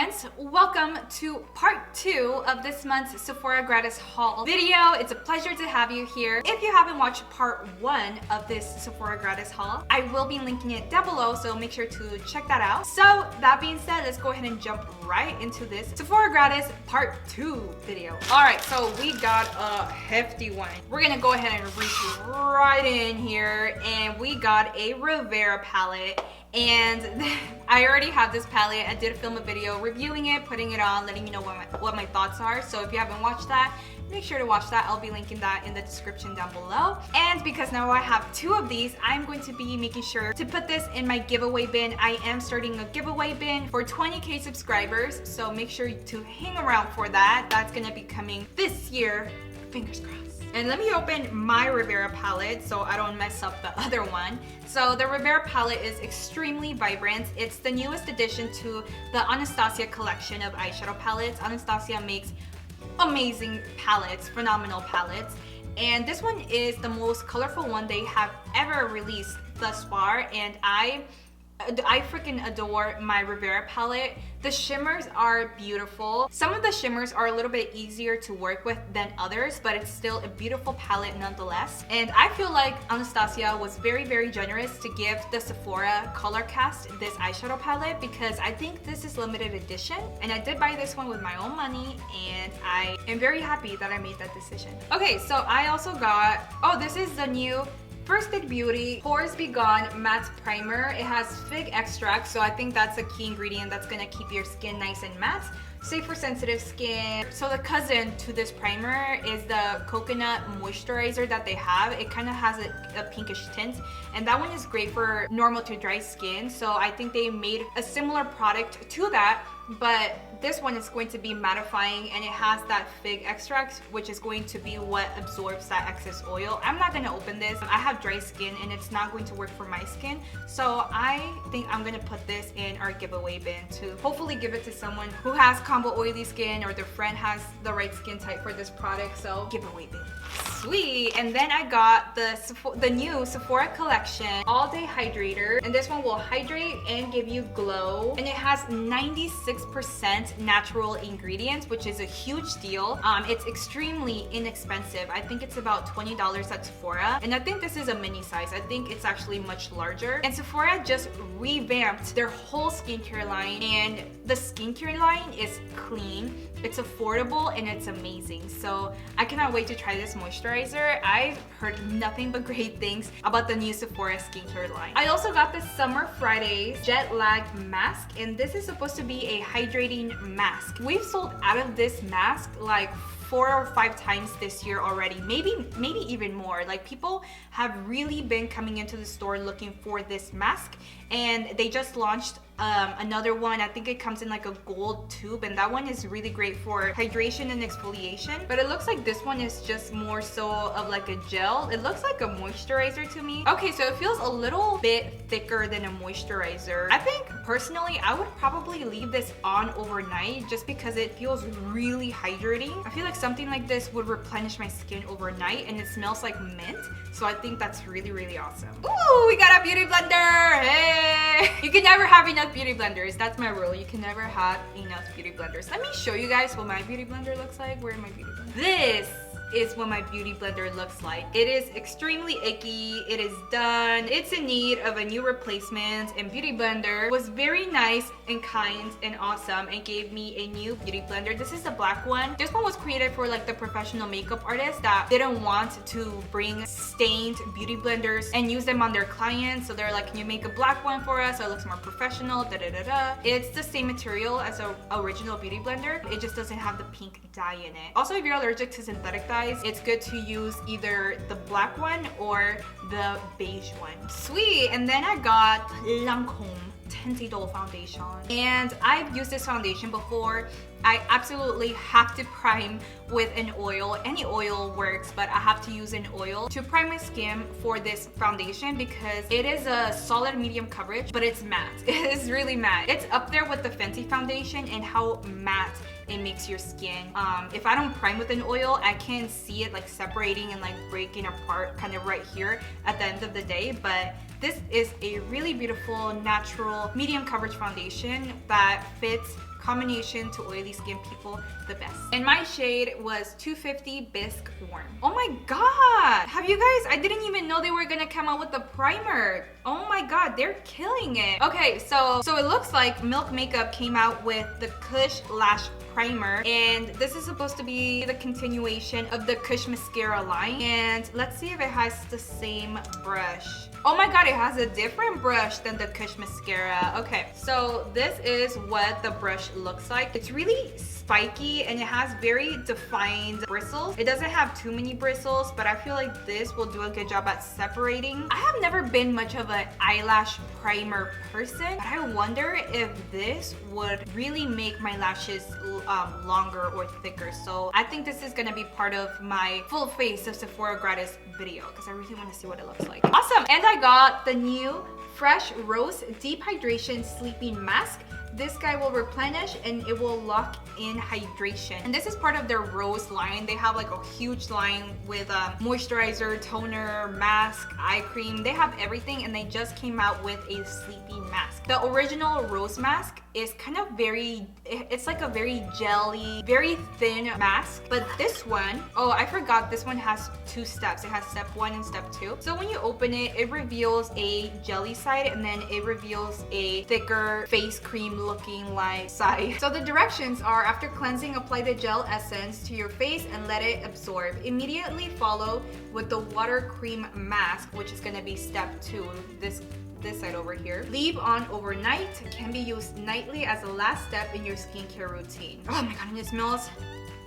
friends, welcome to part 2 of this month's Sephora Gratis Haul video. It's a pleasure to have you here. If you haven't watched part 1 of this Sephora Gratis Haul, I will be linking it down below, so make sure to check that out. So that being said, let's go ahead and jump right into this Sephora Gratis part 2 video. Alright, so we got a hefty one. We're gonna go ahead and reach right in here, and we got a Riviera palette. And I already have this palette. I did film a video reviewing it, putting it on, letting you know what my thoughts are. So if you haven't watched that, make sure to watch that. I'll be linking that in the description down below. And because now I have 2 of these, I'm going to be making sure to put this in my giveaway bin. I am starting a giveaway bin for 20k subscribers, so make sure to hang around for that. That's gonna be coming this year, fingers crossed. And let me open my Riviera palette so I don't mess up the other one. So the Riviera palette is extremely vibrant. It's the newest addition to the Anastasia collection of eyeshadow palettes. Anastasia makes amazing palettes, phenomenal palettes. And this one is the most colorful one they have ever released thus far. And I freaking adore my Riviera palette. The shimmers are beautiful. Some of the shimmers are a little bit easier to work with than others, but it's still a beautiful palette nonetheless. And I feel like Anastasia was very, very generous to give the Sephora color cast this eyeshadow palette, because I think this is limited edition. And I did buy this one with my own money, and I am very happy that I made that decision. Okay, so I also got, oh, this is the new First Aid Beauty Pores Be Gone Matte Primer. It has fig extract, so I think that's a key ingredient that's gonna keep your skin nice and matte, safe for sensitive skin. So the cousin to this primer is the coconut moisturizer that they have. It kind of has a pinkish tint, and that one is great for normal to dry skin. So I think they made a similar product to that, but this one is going to be mattifying, and it has that fig extract, which is going to be what absorbs that excess oil. I'm not gonna open this. I have dry skin and it's not going to work for my skin, so I think I'm gonna put this in our giveaway bin to hopefully give it to someone who has combo oily skin, or their friend has the right skin type for this product. So giveaway bin. Sweet. And then I got the new Sephora collection All Day Hydrator, and this one will hydrate and give you glow, and it has 96% natural ingredients, which is a huge deal. It's extremely inexpensive. I think it's about $20 at Sephora, and I think this is a mini size. I think it's actually much larger. And Sephora just revamped their whole skincare line, and the skincare line is clean, it's affordable, and it's amazing. So I cannot wait to try this moisturizer. I've heard nothing but great things about the new Sephora skincare line. I also got the Summer Fridays Jet Lag Mask, and this is supposed to be a hydrating mask. We've sold out of this mask like 4 or 5 times this year already, maybe even more. Like, people have really been coming into the store looking for this mask, and they just launched another one. I think it comes in like a gold tube, and that one is really great for hydration and exfoliation. But it looks like this one is just more so of like a gel. It looks like a moisturizer to me. Okay, so it feels a little bit thicker than a moisturizer. I think personally I would probably leave this on overnight, just because it feels really hydrating. I feel like something like this would replenish my skin overnight, and it smells like mint, so I think that's really, really awesome. Ooh, we got a beauty blender. Hey, you can never have enough beauty blenders. That's my rule. You can never have enough beauty blenders. Let me show you guys what my beauty blender looks like. Where are my beauty blenders? This is what my beauty blender looks like. It is extremely icky. It is done. It's in need of a new replacement, and Beauty Blender was very nice and kind and awesome and gave me a new beauty blender. This is the black one. This one was created for like the professional makeup artists that didn't want to bring stained beauty blenders and use them on their clients. So they're like, can you make a black one for us so it looks more professional? Da da da da. It's the same material as the original beauty blender. It just doesn't have the pink dye in it. Also, if you're allergic to synthetic dyes, it's good to use either the black one or the beige one. Sweet. And then I got Lancome Idole foundation, and I've used this foundation before. I absolutely have to prime with an oil. Any oil works, but I have to use an oil to prime my skin for this foundation, because it is a solid medium coverage, but it's matte. It is really matte. It's up there with the Fenty foundation and how matte it makes your skin. If I don't prime with an oil, I can see it like separating and like breaking apart kind of right here at the end of the day. But this is a really beautiful natural medium coverage foundation that fits combination to oily skin people, the best. And my shade was 250 Bisque Warm. Oh my god! Have you guys, I didn't even know they were gonna come out with the primer. Oh my god, they're killing it. Okay, so it looks like Milk Makeup came out with the KUSH Lash Primer, and this is supposed to be the continuation of the KUSH mascara line. And let's see if it has the same brush. Oh my god, it has a different brush than the KUSH mascara. Okay, so this is what the brush looks like. It's really spiky and it has very defined bristles. It doesn't have too many bristles, but I feel like this will do a good job at separating. I have never been much of an eyelash primer person, but I wonder if this would really make my lashes longer or thicker. So I think this is gonna be part of my full face of Sephora Gratis video because I really want to see what it looks like. Awesome! And I got the new Fresh Rose Deep Hydration Sleeping Mask. This guy will replenish and it will lock in hydration. And this is part of their Rose line. They have like a huge line with a moisturizer, toner, mask, eye cream. They have everything, and they just came out with a sleeping mask. The original Rose mask is kind of it's like a very jelly, very thin mask. But this one, oh, I forgot, this one has 2 steps. It has step 1 and step 2. So when you open it, it reveals a jelly side and then it reveals a thicker face cream looking like side. So the directions are: after cleansing, apply the gel essence to your face and let it absorb. Immediately follow with the water cream mask, which is gonna be step 2. This side over here. Leave on overnight. Can be used nightly as a last step in your skincare routine. Oh my god, and it smells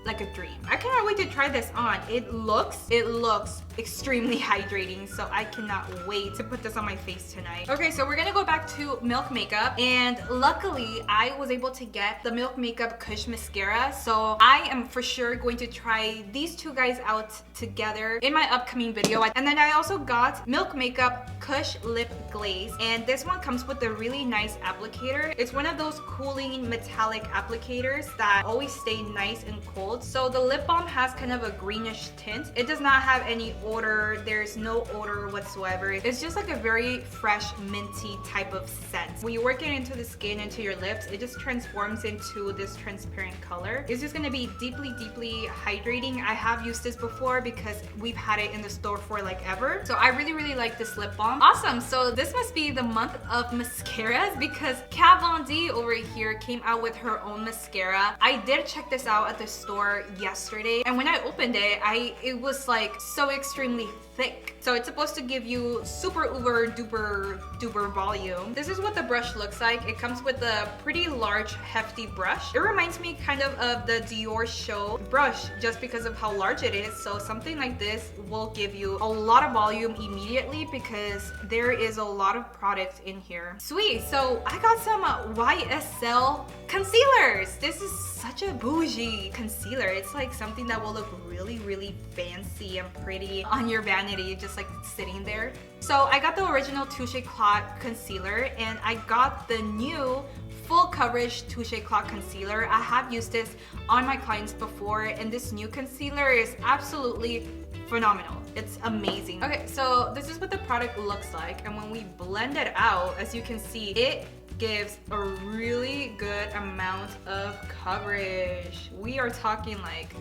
like a dream. I cannot wait to try this on. It looks extremely hydrating, so I cannot wait to put this on my face tonight. Okay, so we're gonna go back to Milk Makeup, and luckily I was able to get the Milk Makeup KUSH mascara, so I am for sure going to try these 2 guys out together in my upcoming video. And then I also got Milk Makeup KUSH Lip Glaze, and this one comes with a really nice applicator. It's one of those cooling metallic applicators that always stay nice and cold. So the lip balm has kind of a greenish tint. It does not have any odor. There's no odor whatsoever. It's just like a very fresh, minty type of scent. When you work it into the skin, into your lips, it just transforms into this transparent color. It's just gonna be deeply, deeply hydrating. I have used this before because we've had it in the store for like ever. So I really, really like this lip balm. Awesome, so this must be the month of mascaras because Kat Von D over here came out with her own mascara. I did check this out at the store yesterday, and when I opened it, it was like so extremely thick. So it's supposed to give you super uber duper volume. This is what the brush looks like. It comes with a pretty large hefty brush. It reminds me kind of the Dior Show brush just because of how large it is. So something like this will give you a lot of volume immediately because there is a lot of product in here. Sweet, so I got some YSL concealers. This is such a bougie concealer. It's like something that will look really, really fancy and pretty on your vanity, just like sitting there. So I got the original Touche Clotte concealer, and I got the new full coverage Touche Clotte concealer. I have used this on my clients before, and this new concealer is absolutely phenomenal. It's amazing. Okay, so this is what the product looks like, and when we blend it out, as you can see, it gives a really good amount of coverage. We are talking like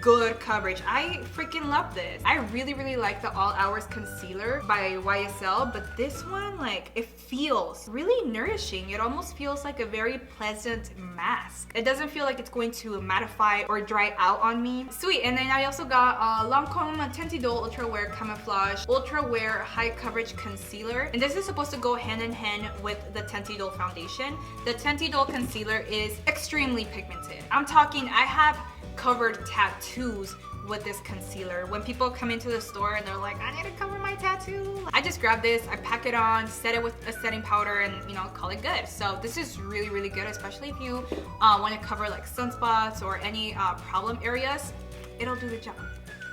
good coverage. I freaking love this. I really, really like the All Hours concealer by YSL, but this one, like, it feels really nourishing. It almost feels like a very pleasant mask. It doesn't feel like it's going to mattify or dry out on me. Sweet, and then I also got Lancome Teint Idole Ultra Wear Camouflage Ultra Wear High Coverage Concealer, and this is supposed to go hand in hand with the Teint Idole foundation. The Teint Idole concealer is extremely pigmented. I'm talking, I have covered tattoos with this concealer. When people come into the store and they're like, I need to cover my tattoo, I just grab this, I pack it on, set it with a setting powder, and you know, call it good. So this is really, really good, especially if you want to cover like sunspots or any problem areas. It'll do the job.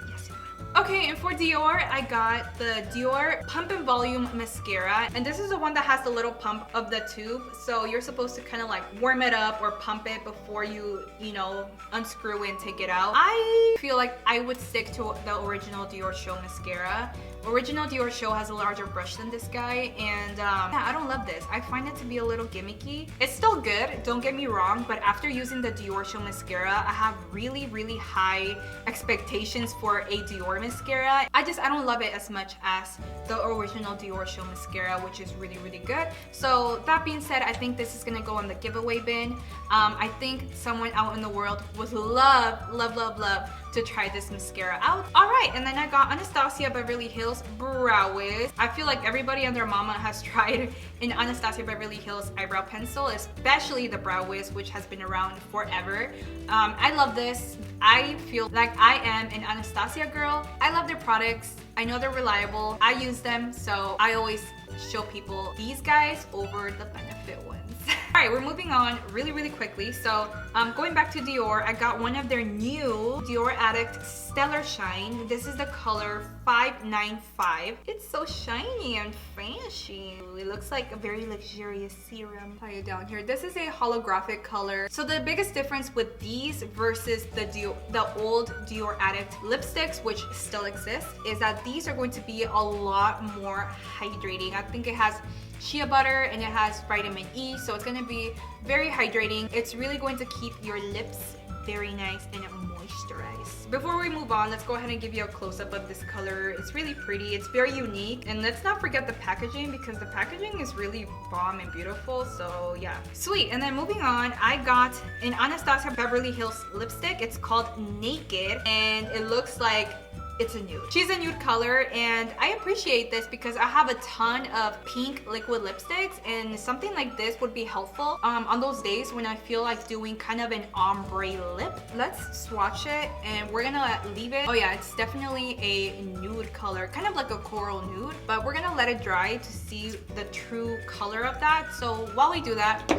Yes, it will. Okay, and for Dior, I got the Dior Pump and Volume Mascara. And this is the one that has the little pump of the tube. So you're supposed to kind of like warm it up or pump it before you know, unscrew it and take it out. I feel like I would stick to the original Dior Show Mascara. Original Dior Show has a larger brush than this guy, and yeah, I don't love this. I find it to be a little gimmicky. It's still good, don't get me wrong, but after using the Dior Show Mascara, I have really, really high expectations for a Dior mascara. I don't love it as much as the original Dior Show Mascara, which is really, really good. So that being said, I think this is gonna go in the giveaway bin. I think someone out in the world would love to try this mascara out. All right, and then I got Anastasia Beverly Hills Brow Wiz. I feel like everybody and their mama has tried an Anastasia Beverly Hills eyebrow pencil, especially the Brow Wiz, which has been around forever. I love this. I feel like I am an Anastasia girl. I love their products. I know they're reliable. I use them, so I always show people these guys over the Benefit ones. All right, we're moving on really quickly. So going back to Dior, I got one of their new Dior Addict Stellar Shine. This is the color 595. It's so shiny and fancy. It looks like a very luxurious serum. Tie it down here. This is a holographic color. So the biggest difference with these versus the old Dior Addict lipsticks, which still exist, is that these are going to be a lot more hydrating. I think it has shea butter and it has vitamin E, so it's gonna be very hydrating. It's really going to keep your lips very nice and moisturized. Before we move on, let's go ahead and give you a close-up of this color. It's really pretty, it's very unique, and let's not forget the packaging, because the packaging is really bomb and beautiful. So yeah, sweet. And then moving on, I got an Anastasia Beverly Hills lipstick. It's called Naked, and it looks like it's a nude. She's a nude color, and I appreciate this because I have a ton of pink liquid lipsticks, and something like this would be helpful on those days when I feel like doing kind of an ombre lip. Let's swatch it, and we're gonna leave it. Oh yeah, it's definitely a nude color, kind of like a coral nude, but we're gonna let it dry to see the true color of that. So while we do that,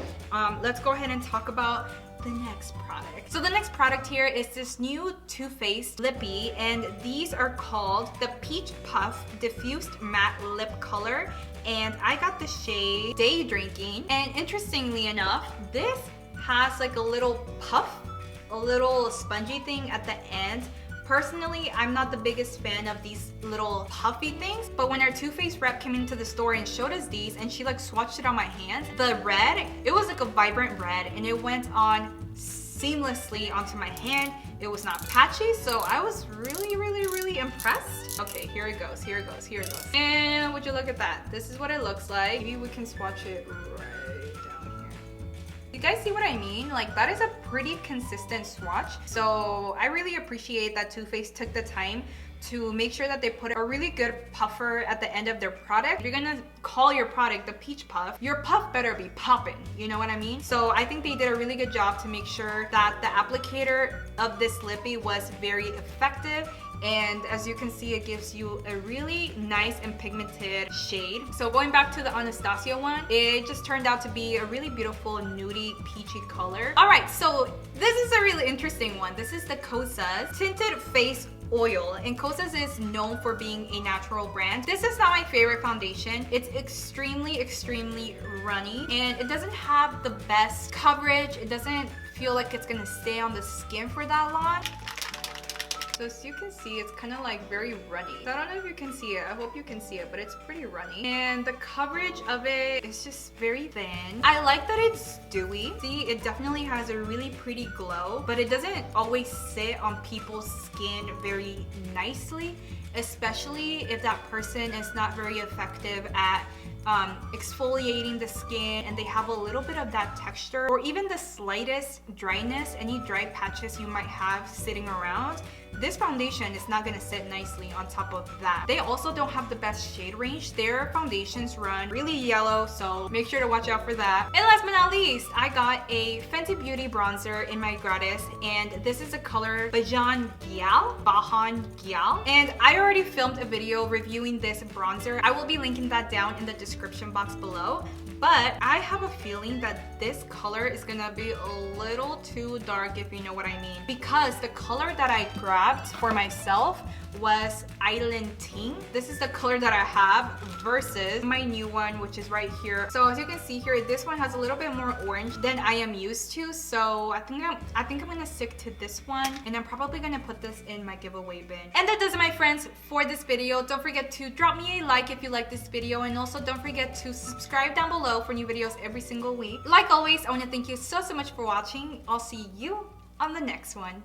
let's go ahead and talk about the next product. So the next product here is this new Too Faced lippy, and these are called the Peach Puff Diffused Matte Lip Color, and I got the shade Day Drinking. And interestingly enough, this has like a little puff, a little spongy thing at the end. Personally, I'm not the biggest fan of these little puffy things, but when our Too Faced rep came into the store and showed us these, and she like swatched it on my hand, the red, it was like a vibrant red, and it went on seamlessly onto my hand. It was not patchy, so I was really impressed. Okay, here it goes, here it goes, here it goes. And would you look at that? This is what it looks like. Maybe we can swatch it right down here. You guys see what I mean? Like, that is a pretty consistent swatch. So I really appreciate that Too Faced took the time to make sure that they put a really good puffer at the end of their product. If you're gonna call your product the Peach Puff, your puff better be popping, you know what I mean? So I think they did a really good job to make sure that the applicator of this lippy was very effective. And as you can see, it gives you a really nice and pigmented shade. So going back to the Anastasia one, it just turned out to be a really beautiful nudie peachy color. All right, so this is a really interesting one. This is the KUSH Tinted Face Oil, and KUSH is known for being a natural brand. This is not my favorite foundation. It's extremely runny, and it doesn't have the best coverage. It doesn't feel like it's gonna stay on the skin for that long. So as you can see, it's kind of like very runny. So I don't know if you can see it. I hope you can see it, but it's pretty runny. And the coverage of it is just very thin. I like that it's dewy. See, it definitely has a really pretty glow, but it doesn't always sit on people's skin very nicely, especially if that person is not very effective at exfoliating the skin and they have a little bit of that texture, or even the slightest dryness, any dry patches you might have sitting around. This foundation is not gonna sit nicely on top of that. They also don't have the best shade range. Their foundations run really yellow, so make sure to watch out for that. And last but not least, I got a Fenty Beauty bronzer in my Gratis, and this is a color Bajan Gyal. And I already filmed a video reviewing this bronzer. I will be linking that down in the description box below. But I have a feeling that this color is gonna be a little too dark, if you know what I mean. Because the color that I grabbed grabbed for myself was Island Teint. This is the color that I have versus my new one, which is right here. So as you can see here, this one has a little bit more orange than I am used to. So I think I'm gonna stick to this one, and I'm probably gonna put this in my giveaway bin. And that does it, my friends, for this video. Don't forget to drop me a like if you like this video, and also don't forget to subscribe down below for new videos every single week. Like always, I want to thank you so much for watching. I'll see you on the next one.